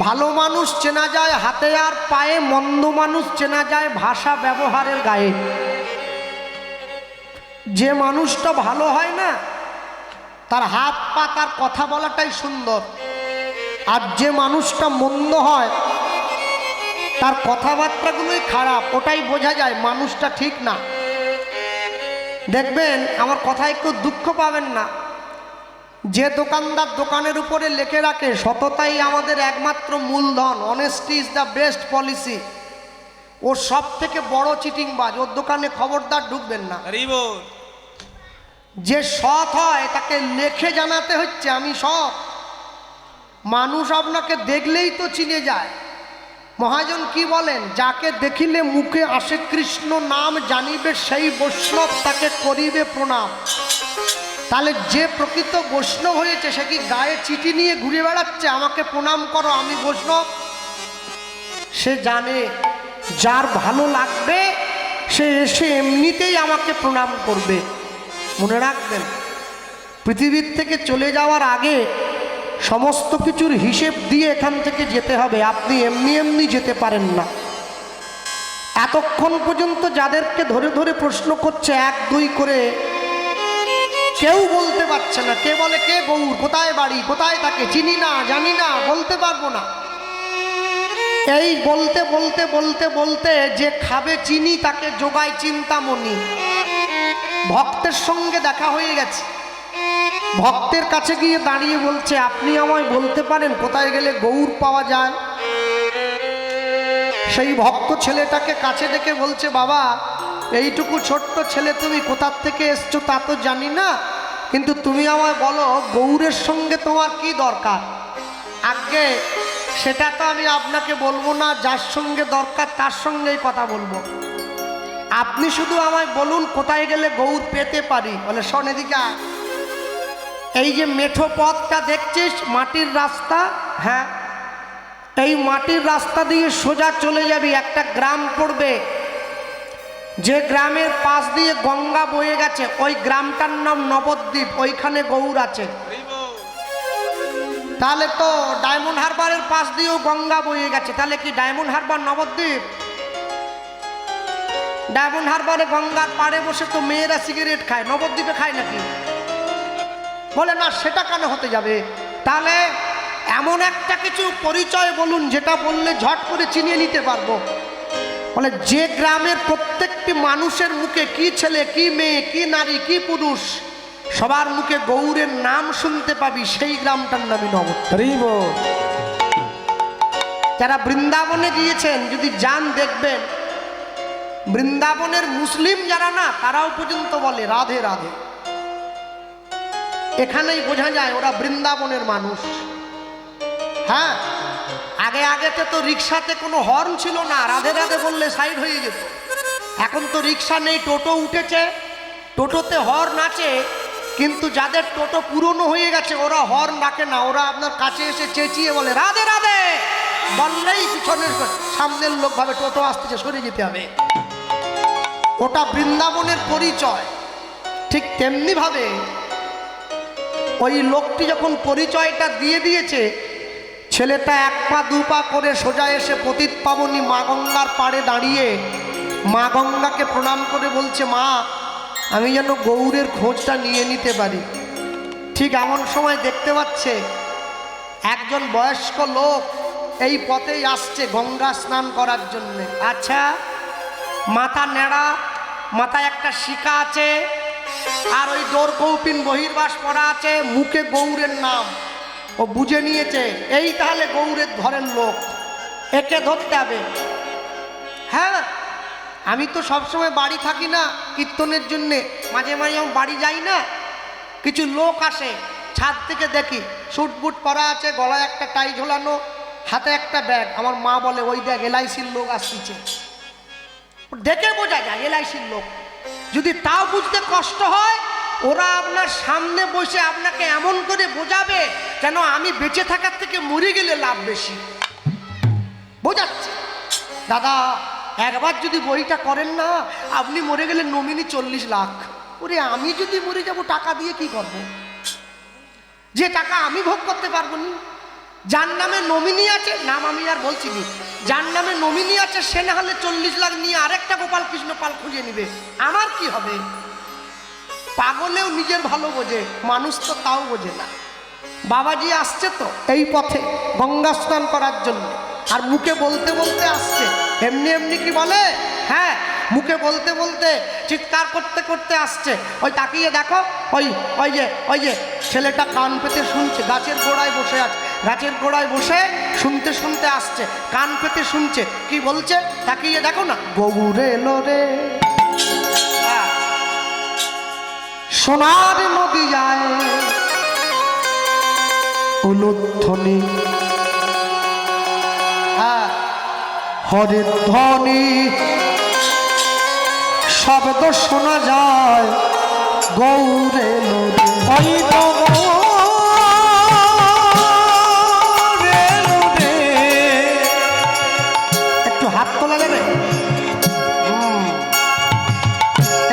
ভালো মানুষ চেনা যায় হাতে আর পায়ে, মন্দ মানুষ চেনা যায় ভাষা ব্যবহারের গায়ে। যে মানুষটা ভালো হয় না, তার হাত পা, তার কথা বলাটাই সুন্দর। আর যে মানুষটা মন্দ হয় তার কথাবার্তাগুলোই খারাপ, ওটাই বোঝা যায় মানুষটা ঠিক না। দেখবেন, আমার কথায় একটু দুঃখ পাবেন না, যে দোকানদার দোকানের উপরে লিখে রাখে সততাই আমাদের একমাত্র মূলধন, honesty is the best policy, ও সব থেকে বড় চিটিংবাজ। ওর দোকানে খবরদার ঢুকবেন না। যে সৎ হয় তাকে লেখে জানাতে হচ্ছে আমি সৎ। মানুষ আপনাকে দেখলেই তো চিনে যায়। মহাজন কি বলেন, যাকে দেখিলে মুখে আসে কৃষ্ণ নাম, জানিবে সেই বৈষ্ণব, তাকে করিবে প্রণাম। তাহলে যে প্রকৃত বৈষ্ণব হয়েছে সে কি গায়ে চিঠি নিয়ে ঘুরে বেড়াচ্ছে আমাকে প্রণাম করো আমি বৈষ্ণব? সে জানে যার ভালো লাগবে সে এসে এমনিতেই আমাকে প্রণাম করবে। মনে রাখবেন, পৃথিবীর থেকে চলে যাওয়ার আগে সমস্ত কিছুর হিসেব দিয়ে এখান থেকে যেতে হবে। আপনি এমনি এমনি যেতে পারেন না। এতক্ষণ পর্যন্ত যাদেরকে ধরে ধরে প্রশ্ন করছে এক দুই করে, কেউ বলতে পারছে না। কে বলে কে গৌর, কোথায় বাড়ি, কোথায় থাকে, চিনি না, জানি না, বলতে পারবো না। এই বলতে বলতে বলতে বলতে যে খাবে চিনি তাকে যোগায় চিন্তামণি। ভক্তের সঙ্গে দেখা হয়ে গেছে, ভক্তের কাছে গিয়ে দাঁড়িয়ে বলছে, আপনি আমায় বলতে পারেন কোথায় গেলে গৌর পাওয়া যায়? সেই ভক্ত ছেলেটাকে কাছে ডেকে বলছে, বাবা এইটুকু ছোট্ট ছেলে, তুমি কোথার থেকে এসছো তা তো জানি না, কিন্তু তুমি আমায় বলো গৌরের সঙ্গে তোমার কি দরকার? আগে সেটা তো আমি আপনাকে বলবো না, যার সঙ্গে দরকার তার সঙ্গেই কথা বলবো। আপনি শুধু আমায় বলুন কোথায় গেলে গৌর পেতে পারি। বলে শোন এদিকে, এই যে মেঠো পথটা দেখছিস, মাটির রাস্তা, হ্যাঁ এই মাটির রাস্তা দিয়ে সোজা চলে যাবি, একটা গ্রাম পড়বে, যে গ্রামের পাশ দিয়ে গঙ্গা বয়ে গেছে ওই গ্রামটার নাম নবদ্বীপ, ওইখানে গৌর আছে। তাহলে তো ডায়মন্ড হারবারের পাশ দিয়েও গঙ্গা বয়ে গেছে, তাহলে কি ডায়মন্ড হারবার নবদ্বীপ? ডায়মন্ড হারবারে গঙ্গার পাড়ে বসে তো মেয়েরা সিগারেট খায়, নবদ্বীপে খায় নাকি? বলে না, সেটা কেন হতে যাবে? তাহলে এমন একটা কিছু পরিচয় বলুন যেটা বললে ঝট করে চিনিয়ে নিতে পারবো। বলে যে গ্রামের প্রত্যেকটি মানুষের মুখে, কি ছেলে কি মেয়ে কি নারী কি পুরুষ, সবার মুখে গৌরের নাম শুনতে পাবি, সেই গ্রামটার নামই নবদ্বীপ। যারা বৃন্দাবনে গিয়েছেন যদি যান দেখবেন, বৃন্দাবনের মুসলিম যারা না, তারাও পর্যন্ত বলে রাধে রাধে। এখানেই বোঝা যায় ওরা বৃন্দাবনের মানুষ। হ্যাঁ, আগে আগেতে তো রিক্সাতে কোনো হর্ন ছিল না, রাধে রাধে বললে সাইড হয়ে যেত। এখন তো রিক্সা নেই, টোটো উঠেছে, টোটোতে হর্ন আছে, কিন্তু যাদের টোটো পুরনো হয়ে গেছে ওরা হর্ন রাখে না, ওরা আপনার কাছে এসে চেঁচিয়ে বলে রাধে রাধে, বললেই পিছনের সামনের লোক ভাবে টোটো আসতেছে, সরে যেতে হবে। ওটা বৃন্দাবনের পরিচয়। ঠিক তেমনি ভাবে ওই লোকটি যখন পরিচয়টা দিয়ে দিয়েছে, ছেলেটা এক পা দু পা করে সোজা এসে পতিত পাবনী মা গঙ্গার পাড়ে দাঁড়িয়ে মা গঙ্গাকে প্রণাম করে বলছে, মা আমি যেন গৌরের খোঁজটা নিয়ে নিতে পারি। ঠিক এমন সময় দেখতে পাচ্ছে একজন বয়স্ক লোক এই পথেই আসছে গঙ্গা স্নান করার জন্য। আচ্ছা, মাথা নেড়া, মাথায় একটা শিকা আছে, আর ওই ডোর কৌপিন বহির্বাস পড়া আছে, মুখে গৌরের নাম। ও বুঝে নিয়েছে এই তাহলে গৌরের ঘরের লোক, একে ধরতে হবে। হ্যাঁ, আমি তো সবসময় বাড়ি থাকি না কীর্তনের জন্যে, মাঝে মাঝে আমি বাড়ি যাই না, কিছু লোক আসে, ছাদ থেকে দেখি স্যুট বুট পরা আছে, গলায় একটা টাই ঝোলানো, হাতে একটা ব্যাগ। আমার মা বলে ওই দেখ এলআইসির লোক আসছে। দেখে বোঝা যায় এলআইসির লোক। যদি তাও বুঝতে কষ্ট হয়, ওরা আপনার সামনে বসে আপনাকে এমন করে বোঝাবে যেন আমি বেঁচে থাকার থেকে মরে গেলে লাভ বেশি। বোঝাচ্ছে, দাদা একবার যদি বইটা করেন না, আপনি মরে গেলে নমিনি 40 লাখ। ওরে আমি যদি মরে যাব টাকা দিয়ে কি করব? যে টাকা আমি ভোগ করতে পারবো না। যার নামে নমিনি আছে, নাম আমি আর বলছি নি, যার নামে নমিনি আছে সে না হলে 40 লাখ নিয়ে আরেকটা গোপাল কৃষ্ণ পাল খুঁজে নিবে, আমার কি হবে? পাগলেও নিজের ভালো বোঝে, মানুষ তো তাও বোঝে না। বাবাজি আসছে তো এই পথে গঙ্গা স্নান করার জন্য, আর মুখে বলতে বলতে আসছে। এমনি এমনি কি বলে? হ্যাঁ, মুখে বলতে বলতে চিৎকার করতে করতে আসছে। ওই তাকিয়ে দেখো, ওই ওই যে ছেলেটা কান পেতে শুনছে, গাছের গোড়ায় বসে আছে, গাছের গোড়ায় বসে শুনতে শুনতে আসছে, কান পেতে শুনছে। কি বলছে তাকিয়ে দেখো না, গৌরে এলো রে, সোনার নদী যায় উলুধ্বনি, হরির ধ্বনি শব্দ শোনা যায় গৌরে নদী। ওই তো গৌরে নদী। একটু হাত তোলা যাবে,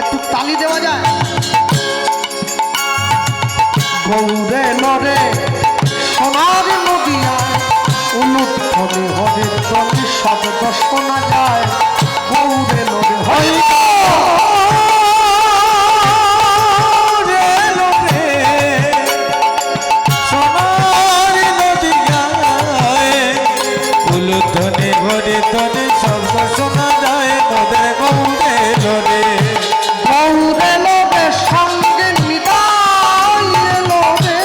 একটু তালি দেওয়া যায়। গৌরে নরে সোনার নদিয়া উলুধ্বনি, হরির ধ্বনি শব্দ শোনা যায় গৌরে নরে। হয় উলুধ্বনি ঘরে ধ্বনি শব্দ শোনা যায় মোদের গৌরে লোরে। গৌরে লোরে সঙ্গে নিতাই এলো রে,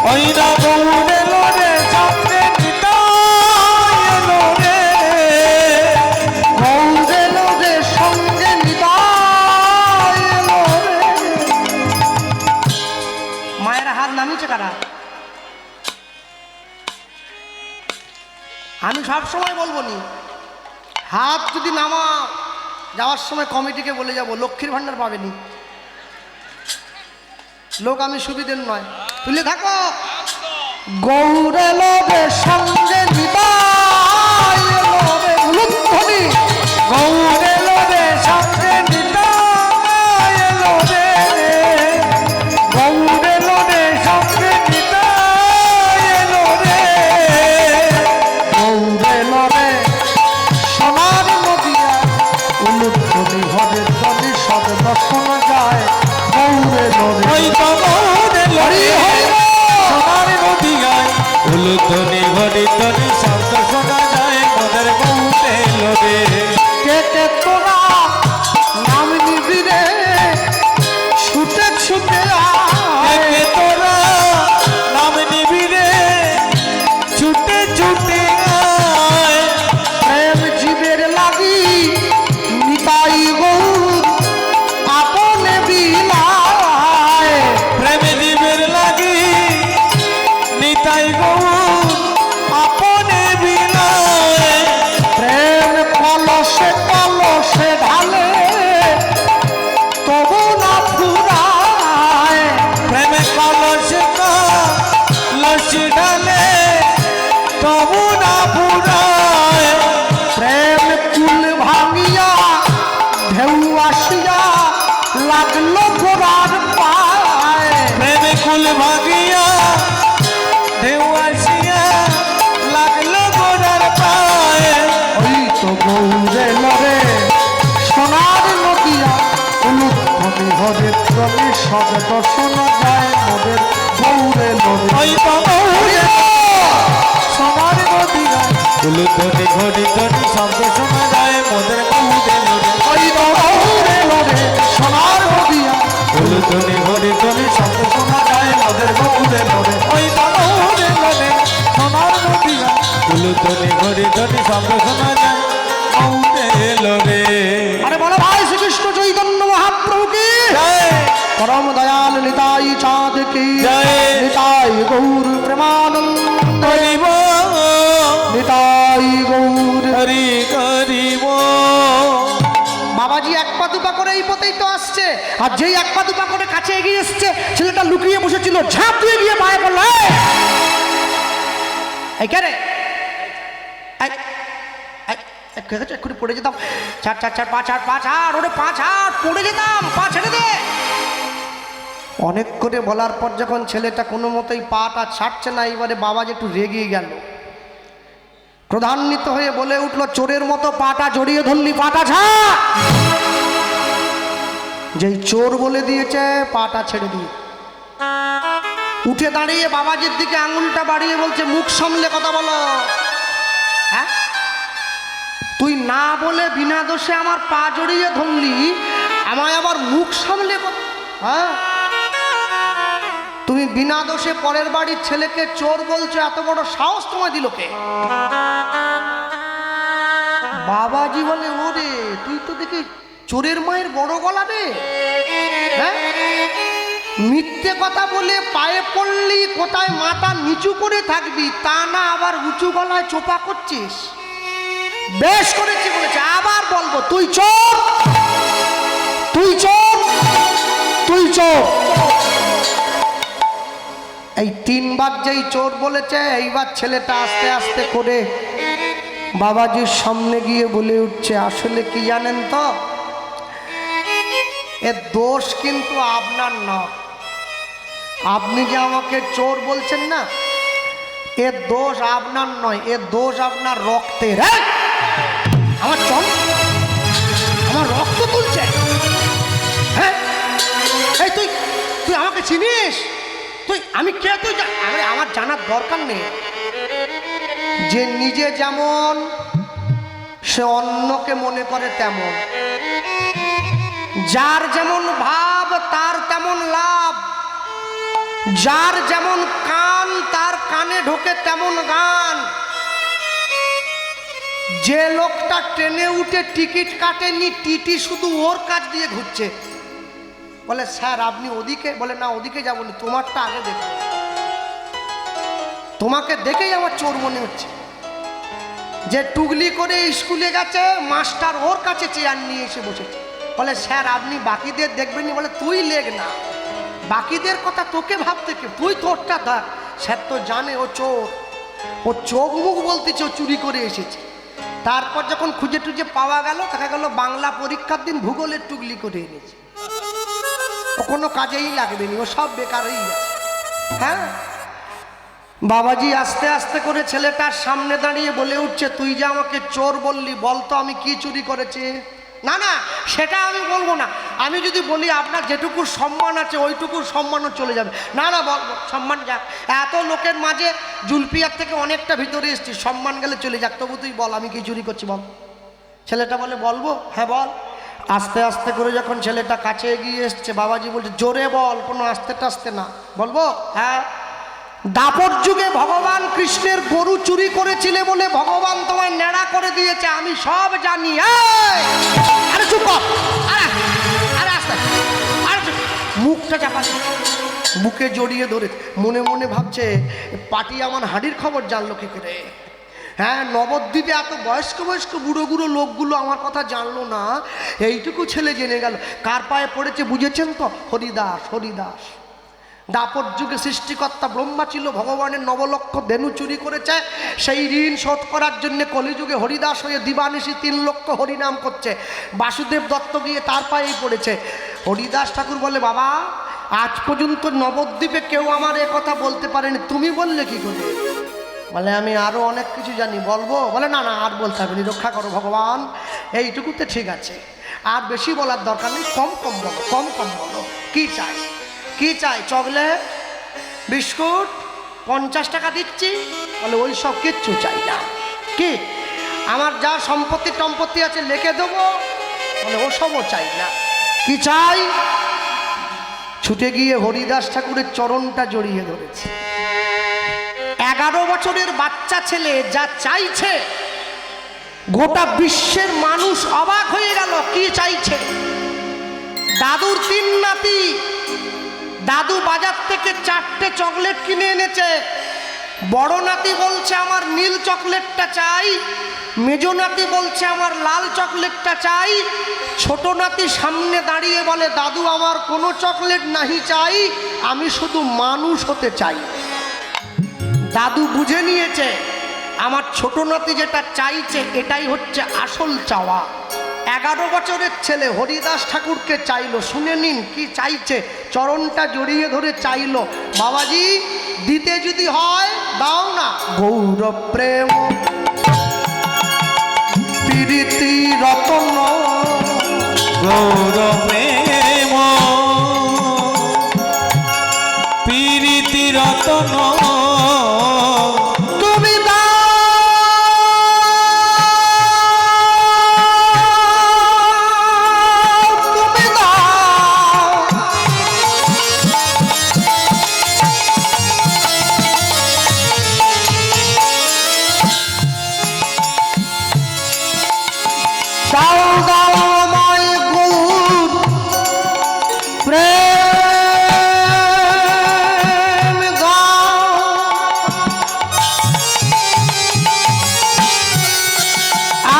ওই না গৌরে লোরে সঙ্গে নিতাই এলো রে। গৌরে লোরে সঙ্গে নিতাই এলো রে। মায়ের হাত নামিয়েছে কারা? আমি সব সময় বলবো নি, হাত যদি নামা যাওয়ার সময় কমিটিকে বলে যাব লক্ষ্মীর ভান্ডার পাবেনি। লোক আমি সুবিধের নয়, তুলে থাকো। গৌরে লোরে সঙ্গে নিতাই এলো রে উলুধ্বনি, গৌরে লোরে সঙ্গে নিতাই এলো রে। গৌরে লোরে সঙ্গে নিতাই এলো রে। গৌরে লোরে সোনার নদিয়া উলুধ্বনি, হরির ধ্বনি শব্দ শোনা যায় গৌরে লোরে। ওই তো গৌরে লোরে সোনার নদী গায় উলুধ্বনি ঘরে ধ্বনি শব্দ শোনা যায় মোদের গৌরে লোরে। কে কে তোরা নাম নিবি রে, ছুটে ছুটে আয়। একে তোরা নাম নিবি রে, ছুটে ছুটে আয়। প্রেম জীবের লাগি নিতাই গৌর আপনে বিলায়। প্রেম জীবের লাগি নিতাই গৌর আপনে বিলায়। প্রেম কলসে কলসে ঢালে তবু না ফুরায়। প্রেম কলসে কলসে ঢালে তবু না ফুরায়। প্রেম কুল ভাঙিয়া ঢেউ আসিয়া লাগলো গোড়ার পায়। প্রেম কুল ভাগিয়া ঢেউ আসিয়া লাগলো গোড়ার পায়ে। ওই তো গৌরে লরে সোনার নদিয়া উলুধ্বনি, হরির ধ্বনি শব্দ শোনা যায় মোদের গৌরে লরে। ওই তো গৌরে সোনার নদী গায় উলুধ্বনি ঘড়ি ধ্বনি শব্দ শোনা যায় মোদের বাহুতে লোরে ওই বাহুরে লোরে সোনার নদিয়া উলুধ্বনি ঘড়ি ধ্বনি শব্দ শোনা যায় মোদের বাহুতে লোরে ওই বাহুতে লোরে সোনার নদী গায় উলুধ্বনি ঘড়ি ধ্বনি শব্দ শোনা যায় বাহুতে লোরে। আরে বলো ভাই শ্রীকৃষ্ণ চৈতন্য মহাপ্রভু কি জয় পরম দয়াল নিতাই চাঁদ কি জয়। নিতাই গৌর প্রেমানন্দ হরি বল নিতাই গৌর। হরি হরি বল। বাবাজি এক পা দুপা করে এই পথেই তো আসছে, আর যেই এক পা দুপা করে কাছে এগিয়ে এসছে ছেলেটা লুকিয়ে বসেছিল, ঝাঁপ দিয়ে গিয়ে পায়ে পড়ল। এই কে রে? এক্ষুনি পড়ে যেতাম। ছাড় ছাড় ছাড় পা ছাড় পা ছাড়, ওরে পা ছাড়, পড়ে যেতাম, পা ছেড়ে দে। অনেক করে বলার পর যখন ছেলেটা কোনো মতেই পাটা ছাড়ছে না, এবারে বাবাজি একটু রেগে গেল, ক্রোধান্বিত হয়ে বলে উঠলো, চোরের মতো পাটা জড়িয়ে ধরলি, পাটা ছাড়। যেই চোর বলে দিয়েছে পাটা ছেড়ে দিয়ে উঠে দাঁড়িয়ে বাবাজির দিকে আঙুলটা বাড়িয়ে বলছে, মুখ সামলে কথা বলো। হ্যাঁ, তুই না বলে বিনা দোষে আমার পা জড়িয়ে ধরলি, আমায় আবার মুখ সামলে কথা? হ্যাঁ, তুমি বিনা দোষে পরের বাড়ির ছেলেকে চোর বলছো, এত বড় সাহস তোমায় দিল কে? বাবাজি বলে, ওরে তুই তো দেখি চোরের মায়ের বড় গলা রে। হ্যাঁ, মিথ্যে কথা বলে পায়ে পড়লি, কোথায় মাথা নিচু করে থাকবি, তা না আবার উঁচু গলায় চোপা করছিস। বেশ করেছি বলেছে, আবার বলবো, তুই চোর, তুই চোর, তুই চোর। এই তিনবার যেই চোর বলেছে, এইবার ছেলেটা আস্তে আস্তে করে বাবাজির সামনে গিয়ে বলে উঠছে, আসলে কি জানেন তো, এর দোষ কিন্তু আপনার না। আপনি যে আমাকে চোর বলছেন না, এর দোষ আপনার নয়, এর দোষ আপনার রক্তের। আমার চল, আমার রক্ত তুলছে। হ্যাঁ, এই তুই তুই আমাকে চিনিস? তুই আমি কে? তুই আমার জানার দরকার নেই। যে নিজে যেমন সে অন্যকে মনে করে তেমন, যার যেমন ভাব তার তেমন লাভ, যার যেমন কান তার কানে ঢোকে তেমন গান। যে লোকটা ট্রেনে উঠে টিকিট কাটেনি, টিটি শুধু ওর কাজ দিয়ে ঘুরছে, বলে স্যার আপনি ওদিকে, বলে না ওদিকে যাবো না, তোমারটা আগে দেখো, তোমাকে দেখেই আমার চোর মনে হচ্ছে। যে টুগলি করে স্কুলে গেছে, মাস্টার ওর কাছে চেয়ার নিয়ে এসে বসেছে, বলে স্যার আপনি বাকিদের দেখবেননি, বলে তুই লেখ না, বাকিদের কথা তোকে ভাবতে কে, তুই তোরটা থাক। স্যার তো জানে ও চোর, ও চোখ মুখ বলতেছে ও চুরি করে এসেছে। তারপর যখন খুঁজে টুজে পাওয়া গেল, দেখা গেল বাংলা পরীক্ষার দিন ভূগোলের টুগলি করে এনেছে, ও কোনো কাজেই লাগবেনি, ও সব বেকারই আছে। হ্যাঁ, বাবাজি আস্তে আস্তে করে ছেলেটার সামনে দাঁড়িয়ে বলে উঠছে, তুই যে আমাকে চোর বললি, বলতো আমি কি চুরি করেছি? না না, সেটা আমি বলবো না। আমি যদি বলি আপনার যেটুকু সম্মান আছে ওইটুকু সম্মানও চলে যাবে। না না, বলবো, সম্মান যাক, এত লোকের মাঝে জুলপিয়ার থেকে অনেকটা ভিতরে এসছি, সম্মান গেলে চলে যাক, তবু তুই বল আমি কি চুরি করছি বল। ছেলেটা বলে বলবো, হ্যাঁ বল। আস্তে আস্তে করে যখন ছেলেটা কাছে এগিয়ে এসছে, বাবাজি বলছে, জোরে বল, কোনো আস্তে টাস্তে না। বলবো, হ্যাঁ। দাপর যুগে ভগবান কৃষ্ণের গরু চুরি করেছিলে বলে ভগবান তোমায় নেড়া করে দিয়েছে, আমি সব জানি। আরে চুপ কর, আরে আস্তে, আরে মুখটা চাপা, বুকে জড়িয়ে ধরে মনে মনে ভাবছে, পাটি আমার হাঁড়ির খবর জানলো কি করে? হ্যাঁ, নবদ্বীপে এত বয়স্ক বয়স্ক বুড়ো বুড়ো লোকগুলো আমার কথা জানলো না, এইটুকু ছেলে জেনে গেল। কার পায়ে পড়েছে বুঝেছেন তো? হরিদাস, হরিদাস। দাপর যুগে সৃষ্টিকর্তা ব্রহ্মা ছিল, ভগবানের নবলক্ষ ধেনু চুরি করেছে, সেই ঋণ শোধ করার জন্য কলিযুগে হরিদাস হয়ে দিবানিশি 3 লক্ষ হরিনাম করছে। বাসুদেব দত্ত গিয়ে তার পায়েই পড়েছে। হরিদাস ঠাকুর বলে, বাবা আজ পর্যন্ত নবদ্বীপে কেউ আমার এ কথা বলতে পারেনি, তুমি বললে কি করে? বলে আমি আরো অনেক কিছু জানি, বলবো? বলে না না, আর বলতে হবে না, রক্ষা করো ভগবান, এইটুকুতে ঠিক আছে, আর বেশি বলার দরকার নেই, কম কম বলো, কম কম বলো। কি চাই, কি চাই? চকলেট, বিস্কুট, 50 টাকা দিচ্ছি, বলে ওই সব কিচ্ছু চাই না। কি আমার যা সম্পত্তি টম্পত্তি আছে লিখে দেবো, বলে ওসবও চাই না। কি চাই? ছুটে গিয়ে হরিদাস ঠাকুরের চরণটা জড়িয়ে ধরেছে। 11 বছরের বাচ্চা ছেলে যা চাইছে, গোটা বিশ্বের মানুষ অবাক হয়ে গেল। কি চাইছে? দাদুর 3 নাতি, দাদু বাজার থেকে 4টে চকলেট কিনে এনেছে। বড় নাতি বলছে আমার নীল চকলেটটা চাই, মেজো নাতি বলছে আমার লাল চকলেটটা চাই, ছোট নাতি সামনে দাঁড়িয়ে বলে দাদু আমার কোনো চকলেট নাহি চাই, আমি শুধু মানুষ হতে চাই। দাদু বুঝে নিয়েছে আমার ছোট নাতি যেটা চাইছে এটাই হচ্ছে আসল চাওয়া। 11 বছরের ছেলে হরিদাস ঠাকুরকে চাইলো। শুনে নিন কি চাইছে, চরণটা জড়িয়ে ধরে চাইলো, বাবাজি দিতে যদি হয় দাও না। গৌর প্রেম প্রীতি রতন, গৌর প্রেম প্রীতি রতন, তুমি দাও, তুমি দাও। দাও দাও আমায় গৌর প্রেম দাও,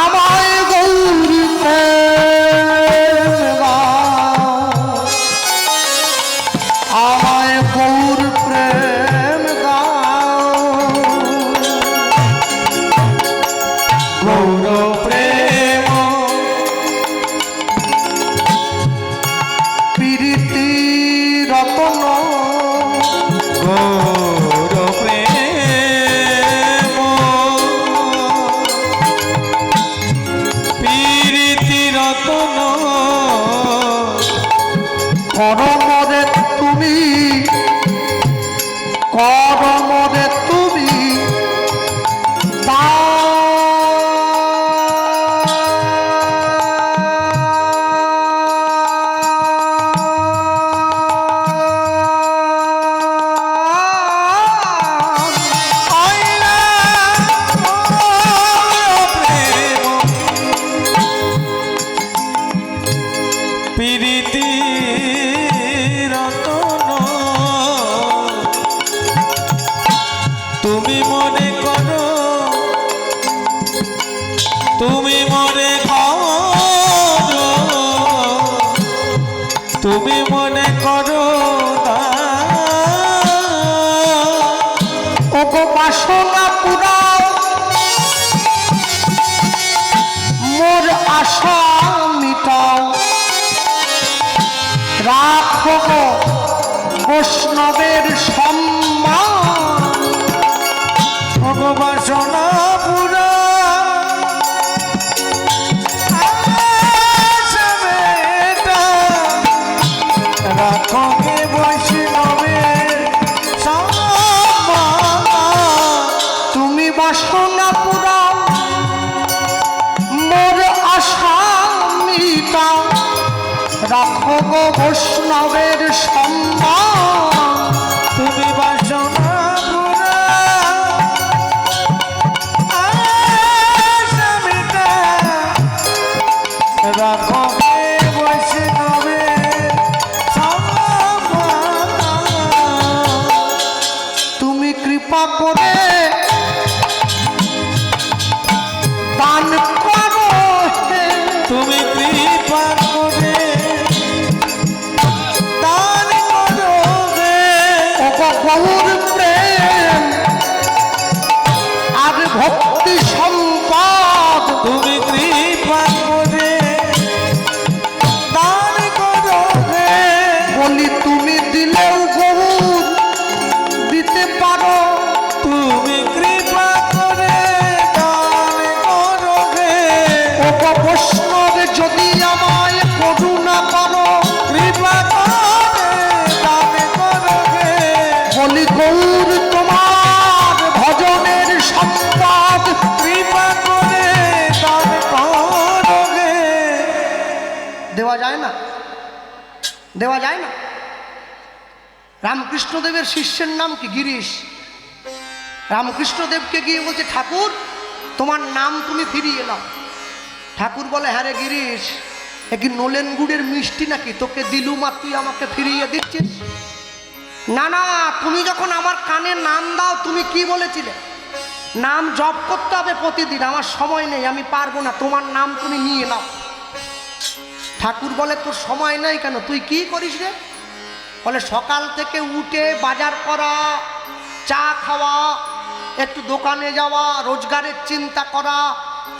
আমায় গৌর প্রেম দাও, আমায় গৌর প্রেম দাও। গৌর প্রেম প্রীতি রতন, গৌর প্রেম প্রীতি রতন, করমরে তুমি, করমরে তুমি দাও। প্রীতি রতন, তুমি মনে করো, তুমি মনে করো, তুমি মনে করো ওগো বাসনা পুরাও, মোর আশা মিটাও, রাখো গো বৈষ্ণবের সম্মান। ভগবাসনা পুরা রাখো গে বৈষ্ণবের সম্মান। তুমি বাসনা পুরাও, মোর আশা মিটাও, রাখো গো বৈষ্ণবের সম্মান। তুমি বাসনা পুরা আশা মিটা, রাখো গে বৈষ্ণবের সম্মান। তুমি কৃপা করে দান করো হে, তুমি কৃপা করে দান করো গে, দেওয়া যায় না? দেওয়া যায় না? রামকৃষ্ণদেবের শিষ্যের নাম কি? গিরিশ। রামকৃষ্ণদেবকে গিয়ে বলছে, ঠাকুর তোমার নাম তুমি ফিরিয়ে নাও। ঠাকুর বলে, হ্যাঁ রে গিরিশ, এ কি নোলেন গুড়ের মিষ্টি নাকি তোকে দিলুম আর তুই আমাকে ফিরিয়ে দিচ্ছিস? না না, তুমি যখন আমার কানে নাম দাও, তুমি কি বলেছিলে? নাম জপ করতে হবে প্রতিদিন। আমার সময় নেই, আমি পারবো না, তোমার নাম তুমি নিয়ে নাও। ঠাকুর বলে, তোর সময় নেই কেন? তুই কি করিস রে? বলে, সকাল থেকে উঠে বাজার করা, চা খাওয়া, একটু দোকানে যাওয়া, রোজগারের চিন্তা করা,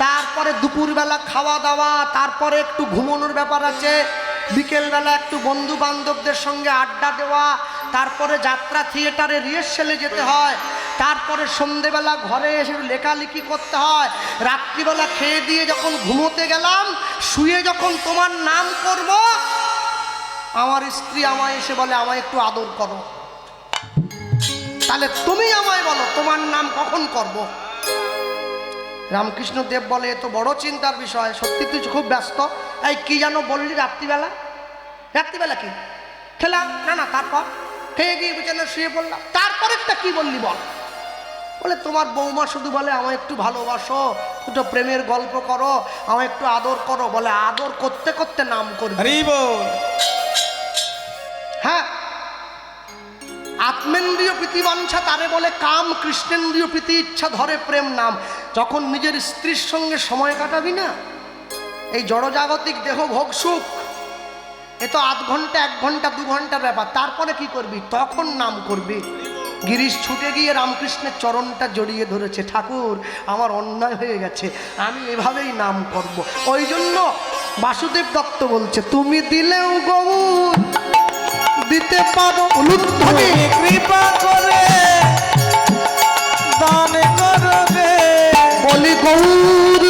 তারপরে দুপুরবেলা খাওয়া দাওয়া, তারপরে একটু ঘুমানোর ব্যাপার আছে, বিকেলবেলা একটু বন্ধু বান্ধবদের সঙ্গে আড্ডা দেওয়া, তারপরে যাত্রা থিয়েটারে রিহার্সেলে যেতে হয়, তারপরে সন্ধেবেলা ঘরে এসে লেখালেখি করতে হয়, রাত্রিবেলা খেয়ে দিয়ে যখন ঘুমোতে গেলাম, শুয়ে যখন তোমার নাম করব, আমার স্ত্রী আমায় এসে বলে, আমায় একটু আদর করো। তাহলে তুমি আমায় বলো তোমার নাম কখন করব? রামকৃষ্ণ দেব বলে, এ তো বড় চিন্তার বিষয়, সত্যি তুই খুব ব্যস্ত। এই কি যেন বললি রাত্রিবেলা? রাত্রিবেলা কি খেলাম? না না, তারপর খেয়ে গিয়ে বিছানা শুয়ে পড়লাম। তারপরেরটা কি বললি বল? বলে, তোমার বৌমা শুধু বলে আমায় একটু ভালোবাসো, দুটো প্রেমের গল্প করো, আমায় একটু আদর করো। বলে, আদর করতে করতে নাম করবি? হ্যাঁ, আত্মেন্দ্রিয় প্রীতিবাঞ্ছা তারে বলে কাম, কৃষ্ণেন্দ্রিয় প্রীতি ইচ্ছা ধরে প্রেম নাম। যখন নিজের স্ত্রীর সঙ্গে সময় কাটাবি না, এই জড়জাগতিক দেহ ভোগ সুখ, এ তো আধ ঘন্টা, 1 ঘন্টা, 2 ঘন্টার ব্যাপার। তারপরে কি করবি? তখন নাম করবি। গিরিশ ছুটে গিয়ে রামকৃষ্ণের চরণটা জড়িয়ে ধরেছে, ঠাকুর আমার অন্যায় হয়ে গেছে, আমি এভাবেই নাম করব। ওই জন্য বাসুদেব দত্ত বলছে, তুমি দিলেও গৌর দিতে পারো উলুধ্বনি, কৃপা করে দান করবে। বলি গৌর